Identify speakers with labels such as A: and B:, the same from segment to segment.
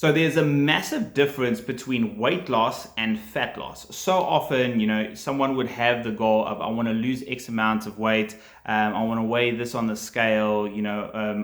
A: So there's a massive difference between weight loss and fat loss. So often, someone would have the goal of, I want to lose X amount of weight. I want to weigh this on the scale,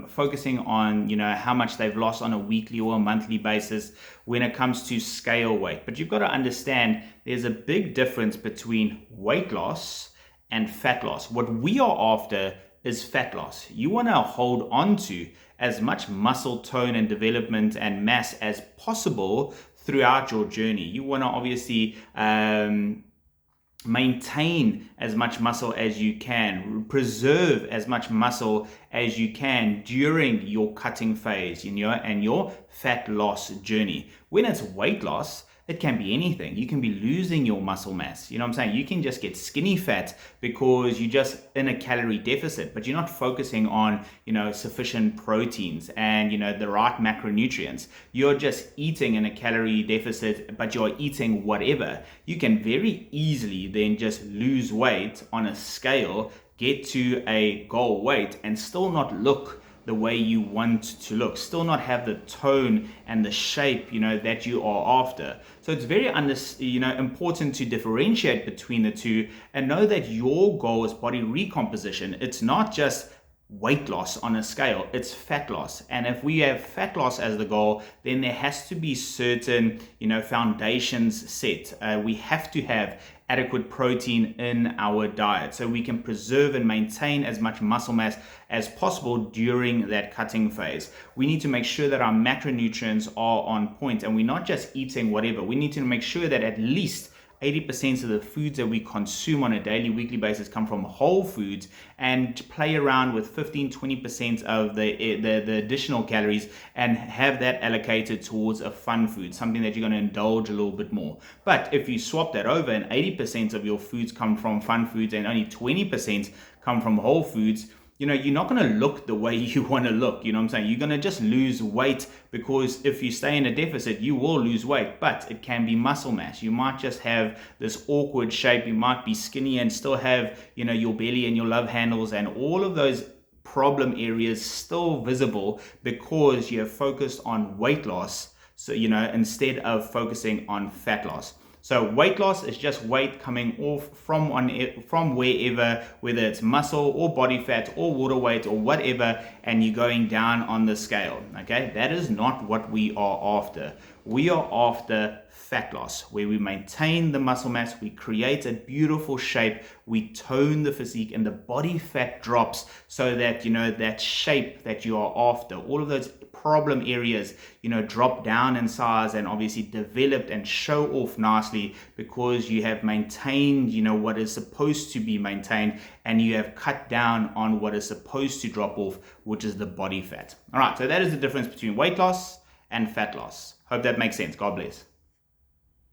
A: focusing on, how much they've lost on a weekly or a monthly basis when it comes to scale weight. But you've got to understand there's a big difference between weight loss and fat loss. What we are after is fat loss. You want to hold on to as much muscle tone and development and mass as possible throughout your journey. You want to obviously maintain as much muscle as you can, preserve as much muscle as you can during your cutting phase, and your fat loss journey. When it's weight loss, it can be anything. You can be losing your muscle mass. You know what I'm saying? You can just get skinny fat because you're just in a calorie deficit, but you're not focusing on, sufficient proteins and, the right macronutrients. You're just eating in a calorie deficit, but you're eating whatever. You can very easily then just lose weight on a scale, get to a goal weight, and still not look the way you want to look, still not have the tone and the shape, that you are after. So it's very important to differentiate between the two and know that your goal is body recomposition. It's not just weight loss on a scale, it's fat loss. And if we have fat loss as the goal, then there has to be certain foundations set. We have to have adequate protein in our diet so we can preserve and maintain as much muscle mass as possible during that cutting phase. We need to make sure that our macronutrients are on point and we're not just eating whatever. We need to make sure that at least 80% of the foods that we consume on a daily, weekly basis come from whole foods, and play around with 15-20% of the additional calories and have that allocated towards a fun food, something that you're going to indulge a little bit more. But if you swap that over and 80% of your foods come from fun foods and only 20% come from whole foods, you're not going to look the way you want to look. You know what I'm saying? You're going to just lose weight, because if you stay in a deficit, you will lose weight, but it can be muscle mass. You might just have this awkward shape. You might be skinny and still have, your belly and your love handles and all of those problem areas still visible because you have focused on weight loss. So, instead of focusing on fat loss. So weight loss is just weight coming off from wherever, whether it's muscle or body fat or water weight or whatever, and you're going down on the scale. Okay, that is not what we are after. We are after fat loss, where we maintain the muscle mass, we create a beautiful shape, we tone the physique, and the body fat drops so that, that shape that you are after, all of those problem areas, drop down in size and obviously developed and show off nicely, because you have maintained, what is supposed to be maintained, and you have cut down on what is supposed to drop off, which is the body fat. All right, so that is the difference between weight loss and fat loss. Hope that makes sense. God bless.